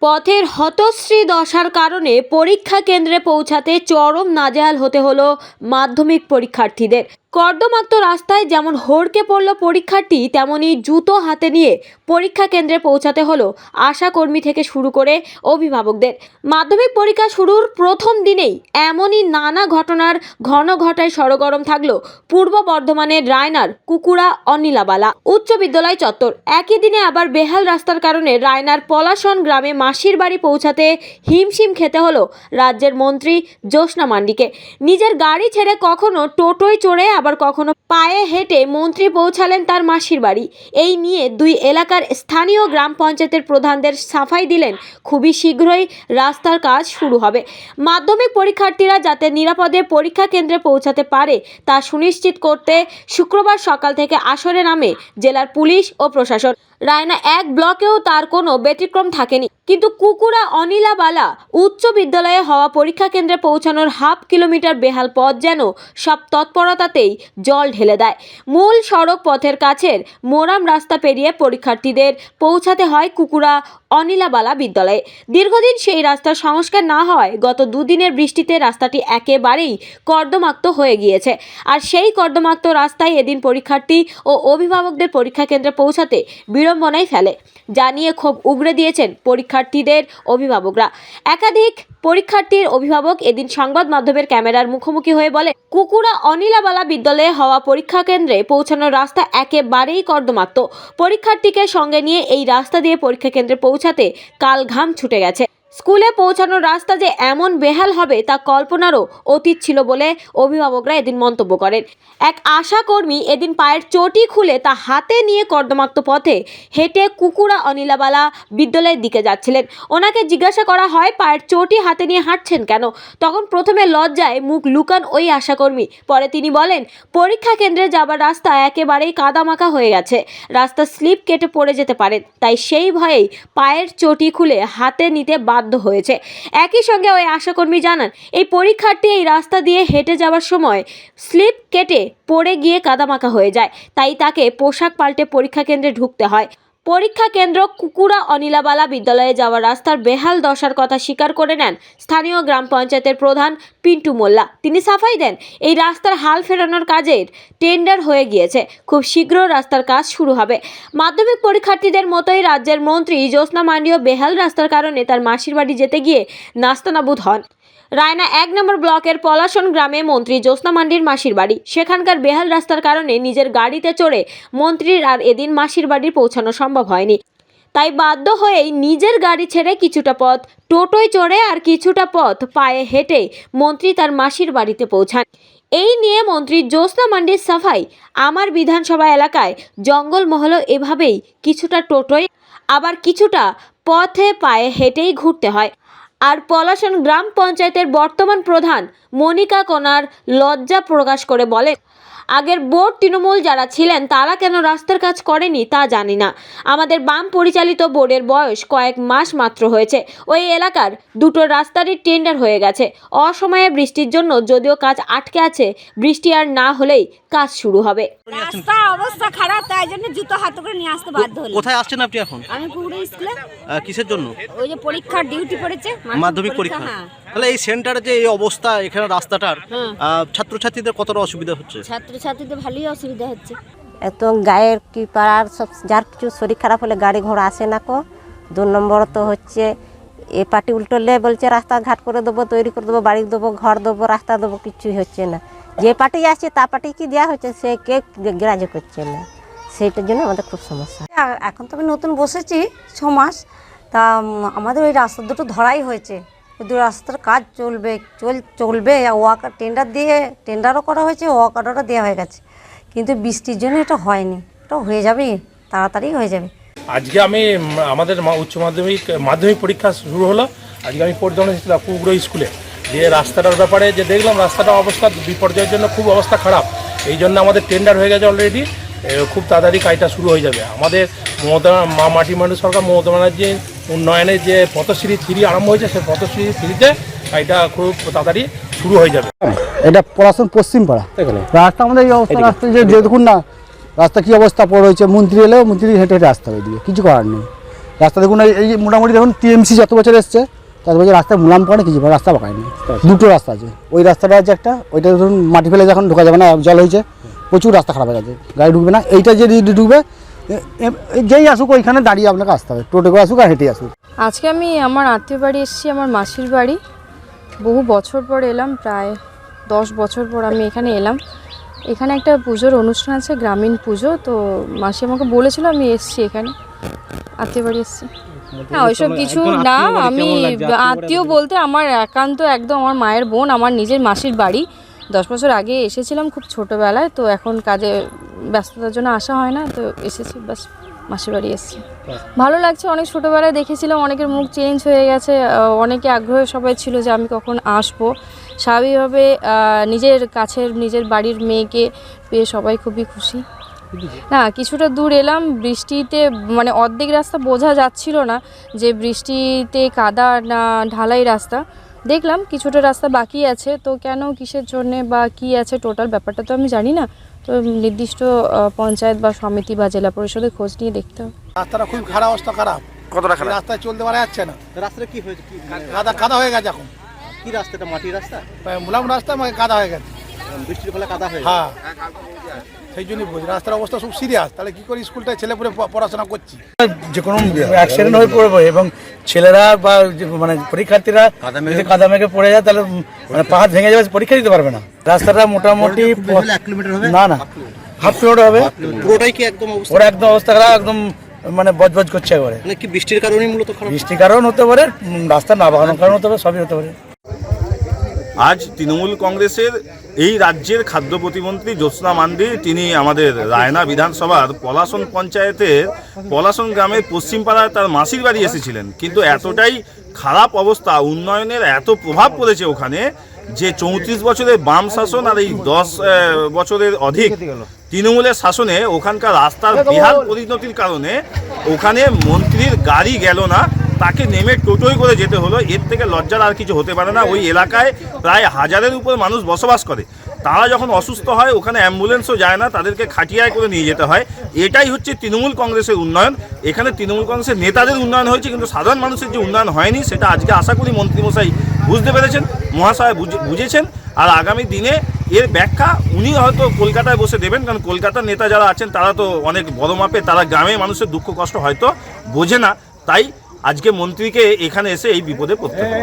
পথের হতশ্রী দশার কারণে পরীক্ষা কেন্দ্রে পৌঁছাতে চরম নাজেহাল হতে হলো মাধ্যমিক পরীক্ষার্থীদের। কর্দমাক্ত রাস্তায় যেমন হড়কে পড়ল পরীক্ষার্থী, তেমনি জুতো হাতে নিয়ে পরীক্ষা কেন্দ্রে পৌঁছাতে হলো আশাকর্মী থেকে শুরু করে অভিভাবকদের। মাধ্যমিক পরীক্ষা শুরুর প্রথম দিনেই এমনই নানা ঘটনার ঘন ঘটায় সরগরম থাকলো পূর্ব বর্ধমানের রায়নার কুকুরা অনিলাবালা উচ্চ বিদ্যালয় চত্বর। একই দিনে আবার বেহাল রাস্তার কারণে রায়নার পলাশন গ্রামে মাসির বাড়ি পৌঁছাতে হিমশিম খেতে হলো রাজ্যের মন্ত্রী জ্যোৎস্না মান্ডিকে। নিজের গাড়ি ছেড়ে কখনো টোটোয় চড়ে আবার কখনো পায়ে হেঁটে মন্ত্রী পৌঁছালেন তার মাসির বাড়ি। এই নিয়ে দুই এলাকার স্থানীয় গ্রাম পঞ্চায়েতের প্রধানদের সাফাই দিলেন খুবই শীঘ্রই রাস্তার কাজ শুরু হবে। মাধ্যমিক পরীক্ষার্থীরা যাতে নিরাপদে পরীক্ষা কেন্দ্রে পৌঁছাতে পারে তা সুনিশ্চিত করতে শুক্রবার সকাল থেকে আসরে নামে জেলার পুলিশ ও প্রশাসন। রায়না এক ব্লকেও তার কোনো ব্যতিক্রম থাকেনি, কিন্তু কুকুরা অনিলাবালা উচ্চ বিদ্যালয়ে হওয়া পরীক্ষা কেন্দ্রে পৌঁছানোর হাফ কিলোমিটার বেহাল পথ যেন সব তৎপরতাতেই জল ঢেলে দেয়। মূল সড়ক পথের কাছের মোরাম রাস্তা পেরিয়ে পরীক্ষার্থীদের পৌঁছাতে হয় কুকুরা অনিলাবালা বিদ্যালয়ে। দীর্ঘদিন সেই রাস্তার সংস্কার না হওয়ায় গত দুদিনের বৃষ্টিতে রাস্তাটি একেবারেই কর্দমাক্ত হয়ে গিয়েছে। আর সেই কর্দমাক্ত রাস্তায় এদিন পরীক্ষার্থী ও অভিভাবকদের পরীক্ষা কেন্দ্রে পৌঁছাতে বিড়ম্বনায় ফেলে, যা নিয়ে ক্ষোভ উগরে দিয়েছেন পরীক্ষার্থীদের অভিভাবকরা। একাধিক পরীক্ষার্থীর অভিভাবক এদিন সংবাদ মাধ্যমের ক্যামেরার মুখোমুখি হয়ে বলে, কুকুরা অনিলাবালা বিদ্যালয়ে হওয়া পরীক্ষা কেন্দ্রে পৌঁছানোর রাস্তা একেবারেই কর্দমাক্ত। পরীক্ষার্থীকে সঙ্গে নিয়ে এই রাস্তা দিয়ে পরীক্ষা কেন্দ্রে পৌঁছাতে কাল ঘাম ছুটে গেছে। স্কুলে পৌঁছানোর রাস্তা যে এমন বেহাল হবে তা কল্পনারও অতীত ছিল বলে অভিভাবকরা এদিন মন্তব্য করেন। এক আশাকর্মী এদিন পায়ের চটি খুলে তা হাতে নিয়ে কর্দমাক্ত পথে হেঁটে কুকুরা অনিলাবালা বিদ্যালয়ের দিকে যাচ্ছিলেন। ওনাকে জিজ্ঞাসা করা হয় পায়ের চটি হাতে নিয়ে হাঁটছেন কেন। তখন প্রথমে লজ্জায় মুখ লুকান ওই আশাকর্মী। পরে তিনি বলেন, পরীক্ষা কেন্দ্রে যাবার রাস্তা একেবারেই কাদামাখা হয়ে গেছে, রাস্তা স্লিপ কেটে পড়ে যেতে পারেন, তাই সেই ভয়েই পায়ের চটি খুলে হাতে নিতে বাধ্য হয়েছে। একই সঙ্গে ওই আশাকর্মী জানান, এই পরীক্ষার্থী এই রাস্তা দিয়ে হেঁটে যাওয়ার সময় স্লিপ কেটে পড়ে গিয়ে কাদামাখা হয়ে যায়, তাই তাকে পোশাক পাল্টে পরীক্ষা কেন্দ্রে ঢুকতে হয়। পরীক্ষা কেন্দ্র কুকুরা অনিলাবালা বিদ্যালয়ে যাওয়ার রাস্তার বেহাল দশার কথা স্বীকার করে নেন স্থানীয় গ্রাম পঞ্চায়েতের প্রধান পিন্টু মোল্লা। তিনি সাফাই দেন, এই রাস্তার হাল ফেরানোর কাজের টেন্ডার হয়ে গিয়েছে, খুব শীঘ্র রাস্তার কাজ শুরু হবে। মাধ্যমিক পরীক্ষার্থীদের মতোই রাজ্যের মন্ত্রী জ্যোৎস্না মান্ডিও বেহাল রাস্তার কারণে তার মাসির বাড়ি যেতে গিয়ে নাস্তানাবুদ হন। রায়না 1 নম্বর ব্লকের পলাশন গ্রামে মন্ত্রী জ্যোৎস্না মান্ডির মাসির বাড়ি। সেখানকার বেহাল রাস্তার কারণে নিজের গাড়িতে চড়ে মন্ত্রীর আর এদিন মাসির বাড়ি পৌঁছানো সম্ভব হয়নি, তাই বাধ্য হয়েই নিজের গাড়ি ছেড়ে কিছুটা পথ টোটোয় চড়ে আর কিছুটা পথ পায়ে হেঁটে মন্ত্রী তার মাসির বাড়িতে পৌঁছান। এই নিয়ে মন্ত্রী জ্যোৎস্না মান্ডির সাফাই, আমার বিধানসভা এলাকায় জঙ্গলমহলও এভাবেই কিছুটা টোটোয় আবার কিছুটা পথে পায়ে হেঁটেই ঘুরতে হয়। আর পলাশন গ্রাম পঞ্চায়েতের বর্তমান প্রধান মনিকা কোনার লজ্জা প্রকাশ করে বলে, আগের বোর্ড তৃণমূল যারা ছিলেন তারা কেন রাস্তার কাজ করেনি তা জানি না। আমাদের বাম পরিচালিত বোর্ডের বয়স কয়েক মাস মাত্র হয়েছে। ওই এলাকার দুটো রাস্তারই টেন্ডার হয়ে গেছে। অসময়ে বৃষ্টির জন্য যদিও কাজ আটকে আছে, বৃষ্টি আর না হলেই কাজ শুরু হবে। রাস্তা অবস্থা খারাপ, তাই জন্য জুতো হাতে করে নিয়ে আসতে বাধ্য হলাম। কোথায় আসছেন আপনি এখন? আমি কুকুরা স্কুলে। কিসের জন্য? ওই যে পরীক্ষার ডিউটি পড়েছে, মাধ্যমিক পরীক্ষা। হ্যাঁ। তাহলে এই সেন্টারে যে এই অবস্থা, এখানে রাস্তাটার ছাত্রছাত্রীদের কতটা অসুবিধা হচ্ছে? ছাত্রছাত্রীদের ভালোই অসুবিধা হচ্ছে। এত গায়ের কি পাড়ার সব যার কিছু শরীর খারাপ হলে গাড়ি ঘোড়া আসে না কো। 2 নম্বর তো হচ্ছে এ পার্টি উল্টোলে বলছে রাস্তাঘাট করে দেবো, তৈরি করে দেবো, বাড়ি দেবো, ঘর দেবো, রাস্তা দেবো, কিছুই হচ্ছে না। যে পার্টি আসছে তা পার্টি কি দেওয়া হচ্ছে সে কে গ্রাহ্য করছে না, সেইটার জন্য আমাদের খুব সমস্যা। এখন তো আমি নতুন বসেছি 6 মাস, তা আমাদের ওই রাস্তা দুটো ধরাই হয়েছে। ওই দুটো রাস্তার কাজ চলবে ওয়াকার টেন্ডারও করা হয়েছে, ওয়াকারও দেওয়া হয়ে গেছে, কিন্তু বৃষ্টির জন্য এটা হয়নি। এটা হয়ে যাবে, তাড়াতাড়ি হয়ে যাবে। আজকে আমি আমাদের উচ্চ মাধ্যমিক পরীক্ষা শুরু হলো। আজকে আমি পরিদর্শন এসেছিলাম কুকুরা স্কুলে, যে রাস্তাটার ব্যাপারে যে দেখলাম রাস্তাটার অবস্থা বিপর্যয়ের জন্য খুব অবস্থা খারাপ। এই জন্য আমাদের টেন্ডার হয়ে গেছে অলরেডি, খুব তাড়াতাড়ি কাজটা শুরু হয়ে যাবে। আমাদের মাটিমান্ডি সরকার মমতা ব্যানার্জির উন্নয়নের যে পথশ্রী 3 আরম্ভ হয়েছে, সেই পথশ্রী 3-তে কাজটা খুব তাড়াতাড়ি শুরু হয়ে যাবে। এটা পলাশন পশ্চিম পাড়া রাস্তা, আমাদের এই অবস্থা রাস্তা যে দেখুন না রাস্তা কি অবস্থা পড়ে হয়েছে। মন্ত্রী এলেও মন্ত্রী হেঁটে হেঁটে আসতে হবে, এদিকে কিছু করার নেই। রাস্তা দেখুন এই মোটামুটি দেখুন টিএমসি যত বছর এসছে তত বছর রাস্তায় মুলাম করে কিছু রাস্তা পাকায়নি। দুটো রাস্তা আছে, ওই রাস্তাটা আছে একটা, ওইটা ধরুন মাটি ফেলে যখন ঢোকা যাবে না, জল হয়েছে, প্রচুর রাস্তা খারাপ হয়ে গেছে, গাড়ি ঢুকবে না। এইটা যে ঢুকবে যেই আসুক ওইখানে দাঁড়িয়ে আপনাকে আসতে হবে, টোটো করে আসুক আর হেঁটে আসুক। আজকে আমি আমার আত্মীয় বাড়ি এসেছি, আমার মাসির বাড়ি। বহু বছর পর এলাম, প্রায় 10 বছর পর আমি এখানে এলাম। এখানে একটা পুজোর অনুষ্ঠান আছে, গ্রামীণ পুজো, তো মাসি আমাকে বলেছিল, আমি এসেছি এখানে, আত্মীয় বাড়ি এসেছি। হ্যাঁ, ওইসব কিছু না, আমি আত্মীয় বলতে আমার একান্ত একদম আমার মায়ের বোন, আমার নিজের মাসির বাড়ি। 10 বছর আগে এসেছিলাম খুব ছোটোবেলায়, তো এখন কাজে ব্যস্ততার জন্য আসা হয় না, তো এসেছি বাস, মাসির বাড়ি এসেছি। ভালো লাগছে, অনেক ছোটোবেলায় দেখেছিলাম, অনেকের মুখ চেঞ্জ হয়ে গেছে, অনেকে আগ্রহ সবাই ছিল যে আমি কখন আসবো। স্বাভাবিকভাবে নিজের কাছের নিজের বাড়ির মেয়েকে পেয়ে সবাই খুবই খুশি। না, কিছুটা দূর এলাম, বৃষ্টিতে মানে অর্ধেক রাস্তা বোঝা যাচ্ছিল না যে বৃষ্টিতে কাদা না ঢালাই রাস্তা। দেখলাম কিছুটা রাস্তা বাকি আছে, তো কেন, কিসের জন্যে বা কী আছে টোটাল ব্যাপারটা তো আমি জানি না, তো নির্দিষ্ট পঞ্চায়েত বা সমিতি বা জেলা পরিষদের খোঁজ নিয়ে দেখতে হবে। রাস্তাটা খুব খারাপ, অবস্থা খারাপ, কতটা খারাপ? রাস্তায় চলতে পারা যাচ্ছে না, রাস্তাটা কি হয়েছে? কাদা হয়ে গেছে এখন। কি রাস্তাটা? মাটির রাস্তা? মুলাম রাস্তা আমাকে কাদা হয়ে গেছে। বৃষ্টির ফলে কাদা হয়ে হ্যাঁ, সেই জন্যই বলছি রাস্তার অবস্থা খুব সিরিয়াস। তাহলে কি করে স্কুলটায় ছেলেপুলে পড়াশোনা করছি? যে কোনো অ্যাক্সিডেন্ট হয়ে পড়বে এবং ছেলেরা বা মানে পরীক্ষার্থীরা যদি কাদা মেঘে পড়ে যায় তাহলে মানে পা হাত ভেঙে যাবে, পরীক্ষা দিতে পারবে না। রাস্তাটা মোটামুটি 1 কিলোমিটার হবে না না হাফ কিলোমিটার হবে। পুরোটাই কি একদম অবস্থা? ওরা একদম অবস্থা খারাপ, একদম মানে বজবজ করছে একবারে। মানে কি বৃষ্টির কারণেই মূলত খারাপ? বৃষ্টির কারণ হতে পারে, রাস্তা না বাগানোর কারণ হতে পারে, সবই হতে পারে। আজ তৃণমূল কংগ্রেসের এই রাজ্যের খাদ্য প্রতিমন্ত্রী জ্যোৎস্না মান্ডি তিনি আমাদের রায়না বিধানসভার পলাশন পঞ্চায়েতের পলাশন গ্রামের পশ্চিমপাড়ায় তার মাসির বাড়ি এসেছিলেন, কিন্তু এতটাই খারাপ অবস্থা, উন্নয়নের এত প্রভাব পড়েছে ওখানে যে 34 বছরের বাম শাসন আর এই 10 বছরের অধিক তৃণমূলের শাসনে ওখানকার রাস্তার বিহাল পরিণতির কারণে ওখানে মন্ত্রীর গাড়ি গেল না, তাকে নেমে টোটোই করে যেতে হলো। এর থেকে লজ্জার আর কিছু হতে পারে না। ওই এলাকায় প্রায় 1000-এর উপর মানুষ বসবাস করে, তারা যখন অসুস্থ হয় ওখানে অ্যাম্বুলেন্সও যায় না, তাদেরকে খাটিয়ায় করে নিয়ে যেতে হয়। এটাই হচ্ছে তৃণমূল কংগ্রেসের উন্নয়ন। এখানে তৃণমূল কংগ্রেসের নেতাদের উন্নয়ন হয়েছে, কিন্তু সাধারণ মানুষের যে উন্নয়ন হয়নি সেটা আজকে আশা করি মন্ত্রীমশাই বুঝতে পেরেছেন, মহাশয় বুঝেছেন। আর আগামী দিনে এর ব্যাখ্যা উনি হয়তো কলকাতায় বসে দেবেন, কারণ কলকাতার নেতা যারা আছেন তারা তো অনেক বড় মাপে, তারা গ্রামে মানুষের দুঃখ কষ্ট হয়তো বোঝে না, তাই আজকে মন্ত্রীকে এখানে এসে এই বিপদে পড়তে হবে।